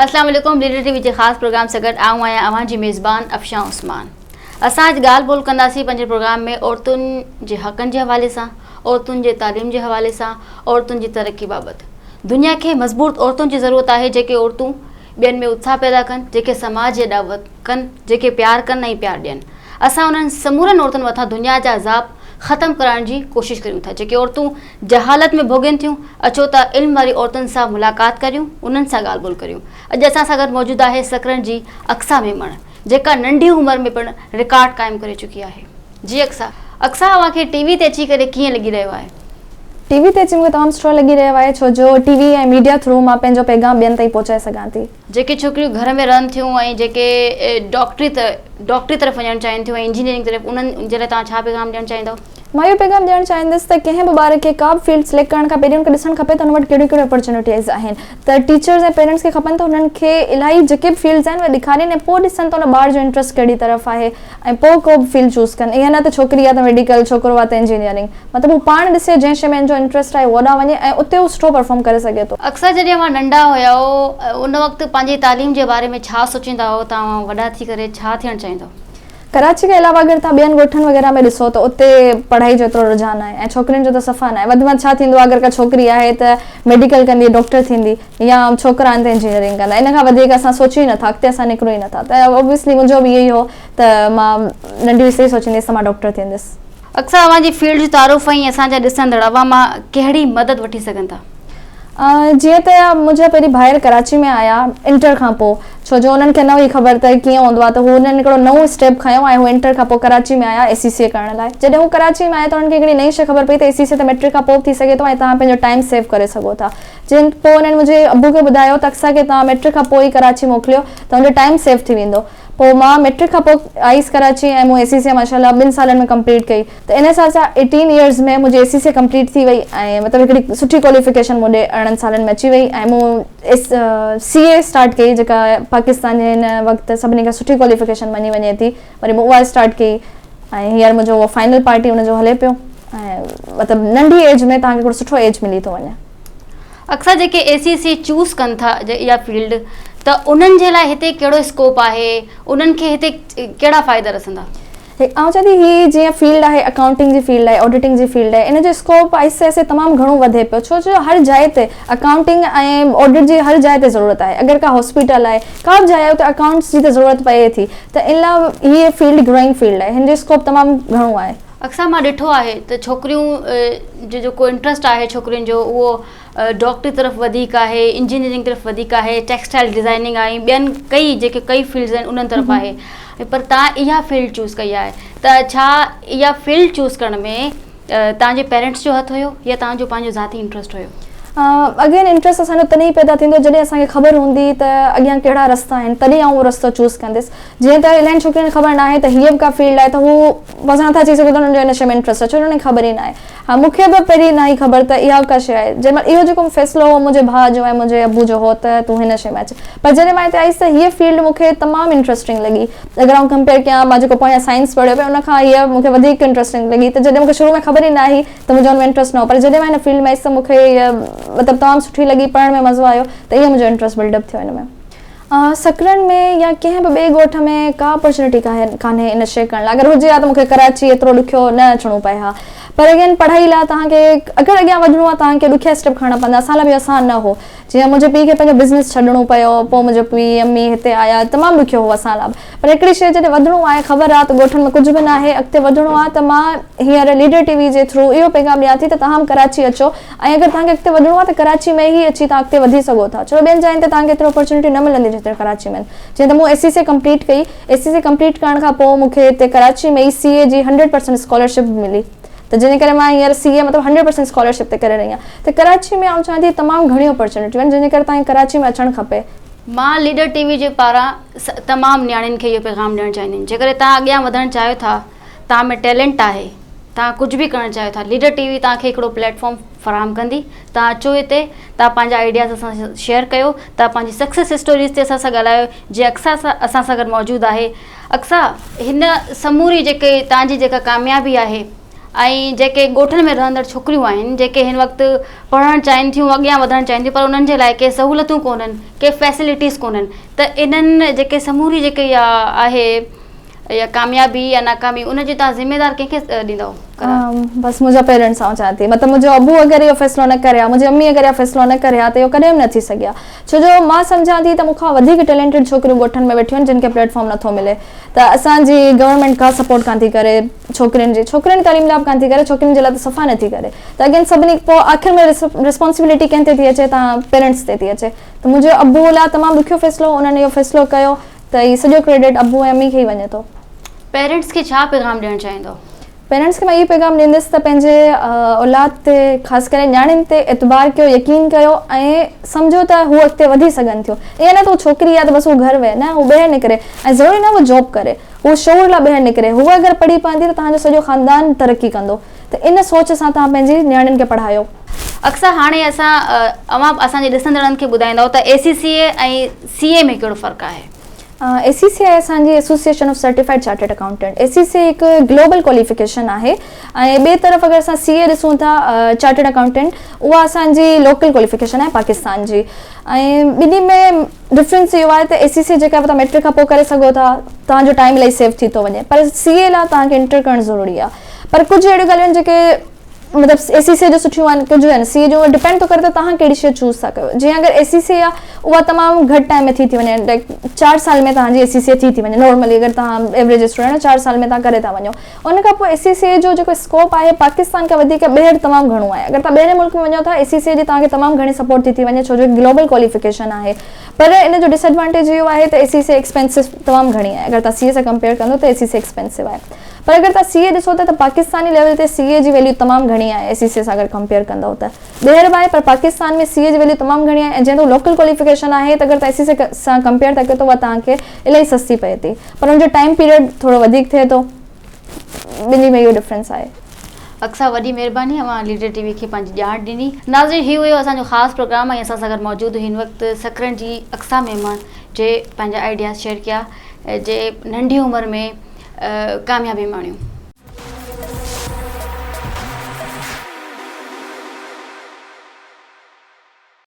अस्सलाम वालेकुम। Leader TV के ख़ास प्रोग्राम से गॾु आऊं आहियां अवां जी मेज़बान अफ़शा उस्मान। असां अॼु ॻाल्हि ॿोल कंदासीं पंहिंजे प्रोग्राम में औरतुनि जे हक़नि जे हवाले सां, औरतुनि जे तालीम जे हवाले सां, औरतुनि जी तरक़ी बाबति। दुनिया खे मज़बूत औरतुनि जी ज़रूरत आहे जेके औरतूं ॿियनि में उत्साह पैदा कनि, जेके समाज जे ॾावत कनि, जेके प्यार कनि ऐं प्यार ॾियनि। असां उन्हनि समूरनि औरतुनि मथां दुनिया जा अज़ाब ख़तमु करण जी कोशिशि करियूं था, जेके औरतूं जहालत में भोगनि थियूं। अचो त इल्म वारी औरतुनि सां मुलाक़ात करियूं, उन्हनि सां ॻाल्हि ॿोल करियूं। अॼु असां सां गॾु मौजूदु आहे सकरन जी अक्सा मेमण, जेका नंढी उमिरि में पिणु रिकॉर्ड क़ाइमु करे चुकी आहे। जी अक्सा अव्हांखे टीवी ते अची करे कीअं लॻी रहियो आहे? टीवी ते अची मूंखे तमामु सुठो लॻी रहियो आहे, छो जो टीवी ऐं मीडिया थ्रू मां पंहिंजो पैगाम ॿियनि ताईं पहुचाए सघां थी। जेके छोकिरियूं घर में रहनि थियूं ऐं जेके डॉक्टरी तरफ़ वञणु चाहिनि थियूं ऐं इंजीनियरिंग तरफ़, उन्हनि जे लाइ तव्हां छा पैगाम ॾियणु चाहींदव? मां इहो पैगाम ॾियणु चाहींदसि त कंहिं बि ॿार खे का बि फील्ड सिलेक्ट करण खां पहिरीं उनखे ॾिसणु खपे त हुन वटि कहिड़ियूं कहिड़ियूं अपॉर्चुनिटीज़ आहिनि। त टीचर्स ऐं पेरेंट्स खे खपनि त हुननि खे इलाही जेके बि फील्ड्स आहिनि उहे ॾेखारीनि ऐं पोइ ॾिसनि त हुन ॿार जो इंट्रस्ट कहिड़ी तरफ़ आहे ऐं पोइ को बि फील्ड चूज़ कनि। ईअं न त छोकिरी आहे त मेडिकल, छोकिरो आहे त इंजीनियरिंग, मतिलबु हू पाण ॾिसे जंहिं शइ में हिनजो इंट्रस्ट आहे होॾां वञे ऐं उते हू सुठो परफॉर्म करे सघे थो। अक्सर जॾहिं मां नंढा हुया उन वक़्तु पंहिंजी तालीम जे बारे में छा सोचींदा हुओ? तव्हां वॾा थी करे छा थियणु चाहींदव? कराची खां अलावा अगरि तव्हां ॿियनि ॻोठनि वग़ैरह में ॾिसो त उते पढ़ाई जो एतिरो रुझान आहे ऐं छोकिरियुनि जो त सफ़ा न आहे। वधि में वधि छा थींदो आहे, अगरि का छोकिरी आहे त मेडिकल कंदी, डॉक्टर थींदी, या छोकिरा आहिनि त इंजीनियरिंग कंदा। इन खां वधीक असां सोची नथा, अॻिते असां निकिरूं ई नथा। त ऑब्वियसली मुंहिंजो बि इहो ई हो त मां नंढी वयसि सोचींदी त मां डॉक्टर थींदसि। अक्सर अव्हांजी फील्ड जी तारीफ़ ऐं असांजा ॾिसंदड़ अवां मां कहिड़ी मदद वठी सघनि था? जीअं त मुंहिंजा पहिरीं भाइर कराची में आया इंटर खां पोइ, छो जो उन्हनि खे न हुई ख़बर त कीअं हूंदो आहे, त हू हुननि हिकिड़ो नओं स्टेप खयों ऐं हू इंटर खां पोइ कराची में आया ACCA करण लाइ। जॾहिं हू कराची में आया त हुननि खे हिकिड़ी नई शइ ख़बर पई त ACCA त मैट्रिक खां पोइ थी सघे थो ऐं तव्हां पंहिंजो टाइम सेव करे सघो था। जिन पोइ हुननि मुंहिंजे अबू खे ॿुधायो त अक्सा खे तव्हां मैट्रिक खां पोइ ई कराची मोकिलियो त हुनजो टाइम सेव थी वेंदो। पोइ मां मैट्रिक खां पोइ आईसि कराची ऐं मूं ACCA माशाल्लाह 2 सालनि में कंप्लीट कई। त इन हिसाब सां 18 इयर्स में मुंहिंजी ACCA कंप्लीट थी वई ऐं मतिलबु हिकिड़ी सुठी क्वालिफिकेशन मुंहिंजे 18 सालनि में अची वई ऐं मूं CA स्टार्ट कई, जेका पाकिस्तान जे हिन वक़्तु सभिनी खां सुठी क्वालिफिकेशन मञी वञे थी। वरी मूं उहा स्टार्ट कई ऐं हींअर मुंहिंजो उहो फाइनल पार्टी हुनजो हले पियो ऐं मतिलबु नंढी एज में तव्हांखे हिकिड़ो सुठो एज मिली थो वञे। अक्सर जेके ACCA चूज़ कनि था इहा फील्ड, त उन्हनि जे लाइ हिते कहिड़ो स्कोप आहे? उन्हनि खे हिते कहिड़ा फ़ाइदा रसंदा? आउं चवां थी हीअ जीअं फील्ड आहे, अकाउंटिंग जी फील्ड आहे, ऑडिटिंग जी फील्ड आहे, इन जो स्कोप आहिस्ते आहिस्ते तमामु घणो वधे पियो, छो जो हर जाइ ते अकाउंटिंग ऐं ऑडिट जी हर जाइ ते ज़रूरत आहे। अगरि का हॉस्पिटल आहे, का बि जाइ आहे उते अकाउंट्स जी त ज़रूरत पए थी। त इन लाइ हीअ फील्ड ग्रोइंग फील्ड आहे, हिन जो स्कोप तमामु घणो आहे। अक्सर मां ॾिठो आहे त छोकिरियूं जो जेको इंट्रस्ट आहे छोकिरियुनि जो उहो डॉक्टरी तरफ़ वधीक आहे, इंजीनियरिंग तरफ़ वधीक आहे, टेक्सटाइल डिज़ाइनिंग आहे, ॿियनि कई फील्ड्स आहिनि उन्हनि तरफ़ आहे। पर तव्हां इहा फील्ड चूज़ कई आहे, त छा इहा फील्ड चूज़ करण में तव्हांजे पेरेंट्स जो हथु हुयो या तव्हांजो पंहिंजो ज़ाती इंट्रस्ट हुयो? अगेन इंट्रस्ट असांजो तॾहिं ई पैदा थींदो जॾहिं असांखे ख़बर हूंदी त अॻियां कहिड़ा रस्ता आहिनि, तॾहिं आउं उहो रस्तो चूज़ कंदसि। जीअं त इलाही छोकिरियुनि खे ख़बर न आहे त हीअ बि का फील्ड आहे, त हू मज़ा नथा अची सघे त हुननि जो इन शइ में इंट्रस्ट आहे, छो हुननि खे ख़बर ई न आहे। हा, मूंखे बि पहिरीं न हुई ख़बर त इहा का शइ आहे। जंहिं महिल इहो जेको फ़ैसिलो हो मुंहिंजे भाउ जो ऐं मुंहिंजे अबू जो हो त तूं हिन शइ में अचु, पर जॾहिं मां हिते आयसि त हीअ फील्ड मूंखे तमामु इंट्रस्टिंग लॻी। अगरि आउं कंपेयर कयां, मां जेको पोयां साइंस पढ़ियो पियो उन खां हीअ मूंखे वधीक इंट्रस्टिंग लॻी। त जॾहिं मूंखे शुरू में ख़बर ई न आई त मुंहिंजो हुन में इंट्रस्ट न हो, पर जॾहिं मां हिन फील्ड में आयसि त मूंखे हीअ मतिलबु तमामु सुठी लॻी, पढ़ण में मज़ो आयो, त इहो मुंहिंजो इंट्रस्ट बिल्डअप थियो हिन में। सकरन में या कंहिं बि ॿिए ॻोठ में का अपॉर्चुनिटी कान्हे इन शइ करण लाइ। अगरि हुजे हा त मूंखे कराची एतिरो ॾुखियो न अचिणो पए हा, पर अगेन पढ़ाई लाइ तव्हांखे अगरि अॻियां वधिणो आहे तव्हांखे ॾुखिया स्टेप खणणा पवंदा। असां लाइ बि आसान न हो। जीअं मुंहिंजे पीउ खे पंहिंजो बिज़नेस छॾिणो पियो, पोइ मुंहिंजो पीउ अम्मी हिते आया, तमामु ॾुखियो हो असां लाइ। पर हिकिड़ी शइ जॾहिं वधिणो आहे, ख़बर आहे त ॻोठनि में कुझु बि न आहे, अॻिते वधिणो आहे, त मां हींअर लीडर TV जे थ्रू इहो पैगाम ॾियां थी त तव्हां कराची अचो ऐं अगरि तव्हांखे अॻिते वधिणो आहे त कराची में ई अची तव्हां अॻिते वधी सघो था, छो ॿियनि जाइनि ते तव्हांखे एतिरो अपॉर्चुनिटी न मिलंदी जेतिरी कराची में। जीअं त मूं ACCA कंप्लीट कई, ACCA कंप्लीट करण खां पोइ मूंखे हिते कराची में ई CA जी 100% स्कॉलरशिप मिली, त जंहिं करे मां हींअर CA मतिलबु 100% स्कॉलरशिप ते करे रही आहियां। त कराची में आउं चवां थी तमामु घणियूं अपॉर्चुनिटियूं आहिनि, जंहिंजे करे तव्हांखे कराची में अचणु खपे। मां लीडर TV जे पारां तमामु नियाणियुनि खे इहो पैगाम ॾियणु चाहींदी, जेकॾहिं तव्हां अॻियां वधणु चाहियो था, तव्हां में टैलेंट आहे, तव्हां कुझु बि करणु चाहियो था, लीडर TV तव्हांखे हिकिड़ो प्लेटफॉर्म फराहम कंदी। तव्हां अचो हिते, तव्हां पंहिंजा आइडियाज़ असां सां शेयर कयो, तव्हां पंहिंजी सक्सेस स्टोरीज़ ते असां सां ॻाल्हायो, जीअं असां सां गॾु मौजूदु आहे। अक्सा, हिन समूरी जेके तव्हांजी जेका कामयाबी आहे, ऐं जेके ॻोठनि में रहंदड़ छोकिरियूं आहिनि जेके हिन वक़्तु पढ़णु चाहिनि थियूं अॻियां वधणु चाहिनि थियूं पर उन्हनि जे लाइ के सहूलियतूं कोन्हनि के फैसिलिटीज़ कोन्हनि त इन्हनि जेके समूरी जेके इहा आहे या कामयाबी या नाकामी उनजी तव्हां ज़िम्मेदार कंहिंखे ॾींदव? बस मुंहिंजा पेरेंट्स आउं चाहियां थी मतिलबु मुंहिंजो अबू अगरि इहो फ़ैसिलो न करे हा मुंहिंजी अम्मी अगरि इहो फ़ैसिलो न करे हा त इहो कॾहिं बि न थी सघिया छो जो मां सम्झां थी त मूंखां वधीक टैलेंटेड छोकिरियूं ॻोठनि में वेठियूं आहिनि जिन खे प्लेटफॉर्म नथो मिले त असांजी गवर्नमेंट का सपोर्ट कान थी करे छोकिरियुनि जी तालीम लाइ कान थी करे छोकिरियुनि जे लाइ त सफ़ा नथी करे त अगेन सभिनी पोइ आख़िर में रिस्पॉन्सिबिलिटी कंहिं ते थी अचे तव्हां पेरेंट्स ते थी अचे त मुंहिंजे अबू लाइ तमामु ॾुखियो फ़ैसिलो उन्हनि इहो फ़ैसिलो कयो त हीउ सॼो क्रेडिट अबू ऐं अम्मी खे ई वञे थो। पेरेंट्स खे छा पैगाम ॾियणु चाहींदो? पेरेंट्स खे मां इहो पैगाम ॾींदसि त पंहिंजे औलाद ते ख़ासि करे न्याणियुनि ते एतबार कयो यकीन कयो ऐं सम्झो त हू अॻिते वधी सघनि थियूं ईअं न त हू छोकिरी आहे त बसि हू घरु वेहे न हू ॿाहिरि निकिरे ऐं ज़रूरी न हू जॉब करे हू शौर लाइ ॿाहिरि निकिरे हू अगरि पढ़ी पवंदी त तव्हांजो सॼो ख़ानदान तरक़ी कंदो त इन सोच सां तव्हां पंहिंजी न्याणियुनि खे पढ़ायो। अक्सर हाणे असांजे ॾिसंदड़नि खे ॿुधाईंदव त ACCA ऐं CA में कहिड़ो फ़र्क़ु आहे? ACCA असांजी association of certified chartered accountant ACCA हिकु ग्लोबल क्वालिफिकेशन आहे ऐं ॿिए तरफ़ अगरि असां CA ॾिसूं था चार्टर्ड अकाउंटेंट उहा असांजी लोकल क्वालिफिकेशन आहे पाकिस्तान जी ऐं ॿिन्ही में डिफरेंस इहो आहे त ACCA जेका तव्हां मैट्रिक खां पोइ करे सघो था तव्हांजो टाइम इलाही सेव थी थो वञे पर CA लाइ तव्हांखे इंटर करणु ज़रूरी आहे पर कुझु अहिड़ियूं ॻाल्हियूं आहिनि जेके मतिलबु ACCA जो सुठियूं आहिनि कुझु आहिनि CA जो डिपेंड थो करे त तव्हां कहिड़ी शइ चूज़ था कयो जीअं अगरि ACCA आहे उहा तमामु घटि टाइम में थी वञे लाइक 4 साल में तव्हांजी ACCA थी वञे नॉर्मली अगरि तव्हां एवरेज स्टूडेंट 4 साल में तव्हां करे था वञो उन खां पोइ ACCA जो जेको स्कोप आहे पाकिस्तान खां वधीक ॿाहिरि तमामु घणो आहे अगरि तव्हां ॿाहिरि मुल्क में वञो था ACCA जी तव्हांखे तमामु घणी सपोर्ट थी वञे छो जो ग्लोबल क्वालिफिकेशन आहे पर इन जो डिसएडवांटेज इहो आहे त ACCA एक्सपेंसिव तमामु घणी आहे अगरि तव्हां CA सां कंपेयर कंदो त ACCA एक्सपेंसिव आहे पर अगरि तव्हां CA ॾिसो त पाकिस्तानी लेवल ते CA जी वैल्यू तमामु घणी आहे ACCA सां अगरि कंपेयर कंदो त ॿाहिरि बि आहे पर पाकिस्तान में CA जी वैल्यू तमामु घणी आहे ऐं जंहिं लोकल क्वालिफिकेशन आहे त अगरि तव्हां ACCA सां कंपेयर था कयो त उहा तव्हांखे इलाही सस्ती पए थी पर हुनजो टाइम पीरियड थोरो वधीक थिए थो ॿिन्ही में इहो डिफरेंस आहे। अक्सा वॾी महिरबानी अवां लीडर TV खे पंहिंजी ॼाण ॾिनी। नाज़रीन हीउ हुयो असांजो ख़ासि प्रोग्राम ऐं असां सां गॾु मौजूदु हिन वक़्तु सकरन जी अक्सा मेमन जे पंहिंजा आइडियाज़ शेयर कया जे नंढी उमिरि में कामयाबी माणियूं।